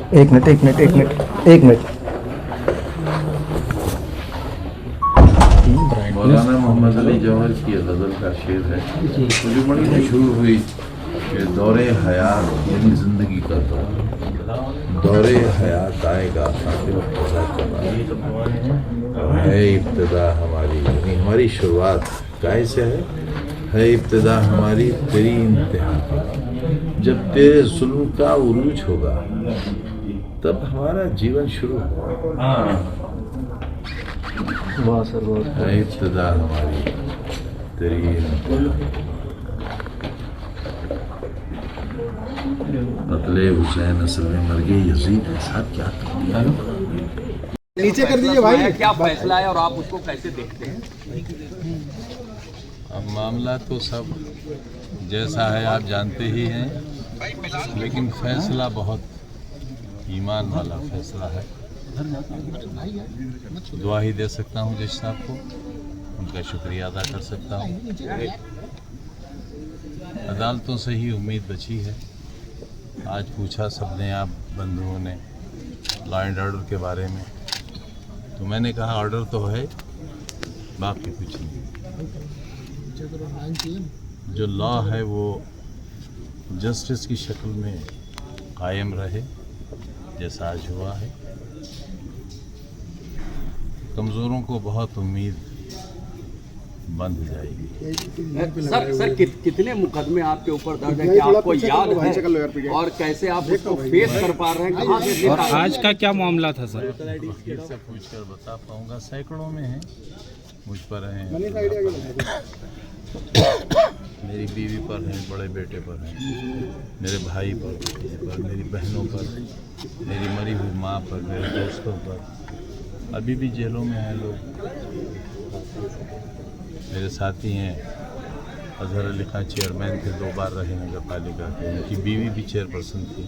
एक मिनट। मौलाना मोहम्मद अली जौहर की गज़ल का शेर है, मुझे बड़ी मशहूर हुई कि दौरे हयात यानी ज़िंदगी का दौरे हयात आएगा कातिल ख़ुदा है इब्तिदा हमारी, यानी हमारी शुरुआत काय से है इब्तिदा हमारी तेरी इंतहा। जब तेरे जुल्म का उरूज होगा तब हमारा जीवन शुरू होगा। है इब्तिदा हमारी तेरी मतले हुसैन असल में मर गए, यजीद के साथ क्या कर दिया। नीचे कर दीजिए भाई। क्या फैसला है और आप उसको कैसे देखते हैं? अब मामला तो सब जैसा है आप जानते ही हैं, लेकिन फैसला बहुत ईमान वाला फैसला है। दुआ ही दे सकता हूँ जज साहब को, उनका शुक्रिया अदा कर सकता हूँ। अदालतों से ही उम्मीद बची है। आज पूछा सबने, आप बंधुओं ने, लॉ एंड ऑर्डर के बारे में, तो मैंने कहा ऑर्डर तो है, बाकी कुछ नहीं। जो लॉ है वो जस्टिस की शक्ल में कायम रहे जैसा आज हुआ है। कमज़ोरों को बहुत उम्मीद बंद हो जाएगी। सर कितने मुकदमे आपके ऊपर दर्ज है, क्या आपको याद है और कैसे आप उसको फेस कर पा रहे हैं? कहाँ से और आज का क्या मामला था सर? वकील से पूछकर बता पाऊंगा। सैकड़ों में हैं, मुझ पर हैं, मेरी बीवी पर हैं, बड़े बेटे पर हैं, मेरे भाई पर, भतीजे पर, मेरी बहनों पर, मेरी मरी हुई माँ पर, मेरे दोस्तों पर। अभी भी जेलों में हैं लोग। मेरे साथी हैं, अजहर अली खान चेयरमैन थे, 2 बार रहे नगर पालिका के, उनकी बीवी भी चेयरपर्सन थी,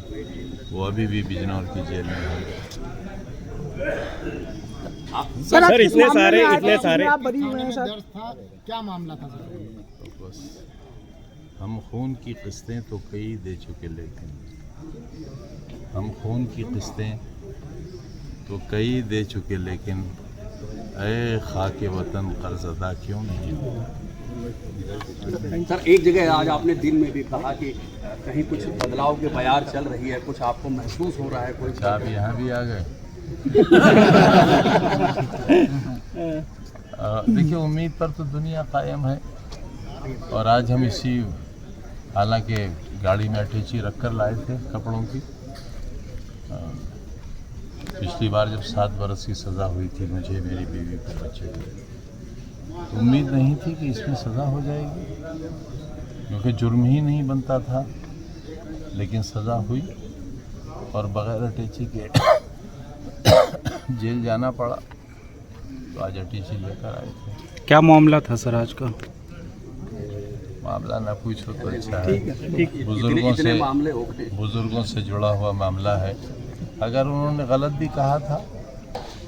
वो अभी भी बिजनौर की जेल में है। सर इतने सारे आप बरी हुए हैं सर, क्या मामला था सर? तो बस हम खून की किस्तें तो कई दे चुके, लेकिन हम खून की किस्तें तो कई दे चुके, लेकिन ऐ खाके वतन कर्ज अदा क्यों नहीं हुआ। सर एक जगह आज आपने दिन में भी कहा कि कहीं कुछ बदलाव के बयार चल रही है, कुछ आपको महसूस हो रहा है कोई? आप यहाँ भी आ गए। देखिए, उम्मीद पर तो दुनिया कायम है, और आज हम इसी, हालांकि गाड़ी में अटैची रखकर लाए थे कपड़ों की। पिछली बार जब 7 बरस की सज़ा हुई थी मुझे, मेरी बीवी को, बच्चे को, उम्मीद नहीं थी कि इसमें सज़ा हो जाएगी, क्योंकि जुर्म ही नहीं बनता था, लेकिन सज़ा हुई और बग़ैर अटैची के जेल जाना पड़ा। तो आज अटैची लेकर आए थे। क्या मामला था सर आज का? मामला ना पूछो तो अच्छा है। बुजुर्गों से जुड़ा हुआ मामला है। अगर उन्होंने गलत भी कहा था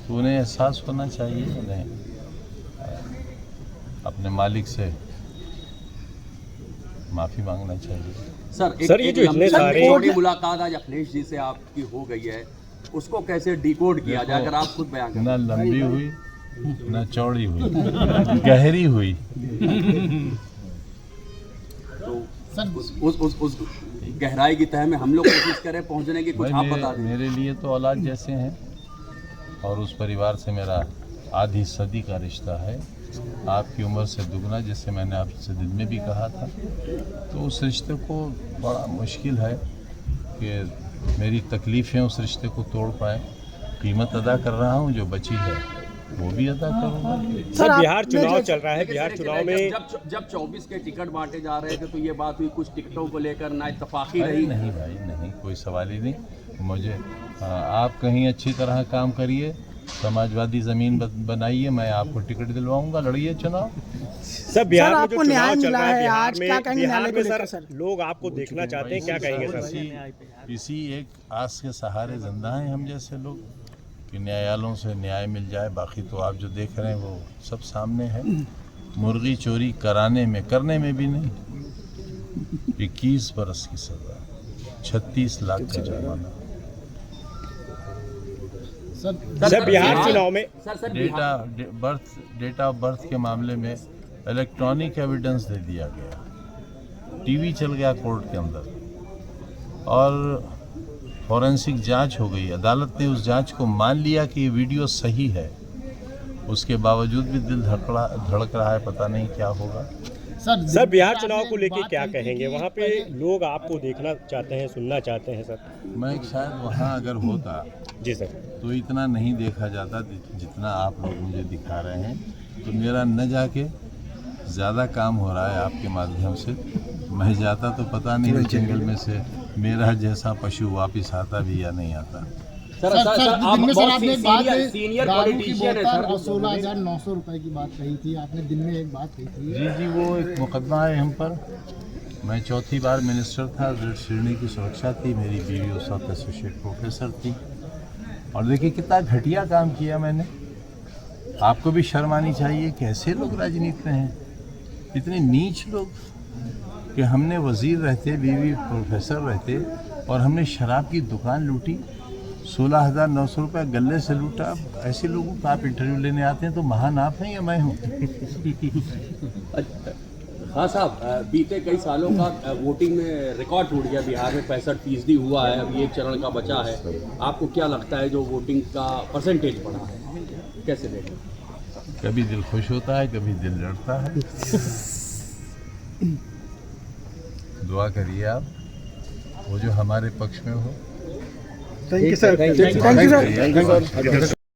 तो उन्हें एहसास होना चाहिए, उन्हें अपने मालिक से माफ़ी मांगना चाहिए। सर ये जो इतने सारे मुलाकात आज अखिलेश जी से आपकी हो गई है, उसको कैसे डिकोड किया जाए, अगर आप खुद बयान करें? ना लंबी हुई, ना चौड़ी हुई, गहरी हुई। तो उस गहराई की तह में हम लोग कोशिश करें पहुंचने की, कुछ आप बता दें। मेरे लिए तो औलाद जैसे हैं, और उस परिवार से मेरा आधी सदी का रिश्ता है। आपकी उम्र से दुगना, जैसे मैंने आपसे दिन में भी कहा था। तो उस रिश्ते को बड़ा मुश्किल है कि मेरी तकलीफ़ें उस रिश्ते को तोड़ पाएँ। कीमत अदा कर रहा हूँ, जो बची है वो भी अदा करूँगा। सर बिहार चुनाव चल रहा है, बिहार चुनाव में जब 24 के टिकट बांटे जा रहे थे तो ये बात हुई, कुछ टिकटों को लेकर ना इत्तेफाकी रही? नहीं भाई, नहीं, कोई सवाल ही नहीं। मुझे आप कहीं अच्छी तरह काम करिए, समाजवादी ज़मीन बनाइए, मैं आपको टिकट दिलवाऊंगा, लड़िए चुनाव। सर बिहार में जो चुनाव चल रहा है, बिहार में सर लोग आपको देखना चाहते हैं, क्या कहेंगे सर? इसी एक आस के सहारे जिंदा हैं हम जैसे लोग, कि न्यायालयों से न्याय मिल जाए। बाकी तो आप जो देख रहे हैं वो सब सामने है। मुर्गी चोरी करने में भी नहीं, 21 बरस की सज़ा, 36 लाख का जुर्माना। सर बिहार चुनाव में सर डेट ऑफ बर्थ के मामले में इलेक्ट्रॉनिक एविडेंस दे दिया गया, टीवी चल गया कोर्ट के अंदर और फॉरेंसिक जांच हो गई। अदालत ने उस जांच को मान लिया कि ये वीडियो सही है, उसके बावजूद भी दिल धड़क रहा है, पता नहीं क्या होगा। सर बिहार चुनाव को लेके क्या कहेंगे? वहाँ पे लोग आपको देखना चाहते हैं, सुनना चाहते हैं सर। मैं शायद वहाँ अगर होता जी सर, तो इतना नहीं देखा जाता जितना आप लोग मुझे दिखा रहे हैं। तो मेरा न जाके ज़्यादा काम हो रहा है आपके माध्यम से। मैं जाता तो पता नहीं जंगल में से मेरा जैसा पशु वापस आता भी या नहीं आता। सर दिन में सर आपने एक बात सीनियर दारू की पॉलिटिशियन है बोतल सर। और 16,900 रुपए की बात कही थी आपने, दिन में एक बात कही थी। जी वो एक मुकदमा है हम पर। मैं चौथी बार मिनिस्टर था, रेड श्रेणी की सुरक्षा थी, मेरी बीवी उस वक्त एसोसिएट प्रोफेसर थी। और देखिए कितना घटिया काम किया मैंने। आपको भी शर्म आनी चाहिए, कैसे लोग राजनीति में हैं, इतने नीच लोग कि हमने वजीर रहते, बीवी प्रोफेसर रहते और हमने शराब की दुकान लूटी, 16,900 रुपये गले से लूटा। ऐसे लोगों का आप इंटरव्यू लेने आते हैं तो महान आप हैं या मैं हूँ? हाँ साहब, बीते कई सालों का वोटिंग में रिकॉर्ड टूट गया। बिहार में 65% हुआ है, अब ये चरण का बचा है। आपको क्या लगता है जो वोटिंग का परसेंटेज बढ़ा है, कैसे देखें? कभी दिल खुश होता है, कभी दिल लड़ता है। दुआ करिए आप, वो जो हमारे पक्ष में हो। Thank you sir.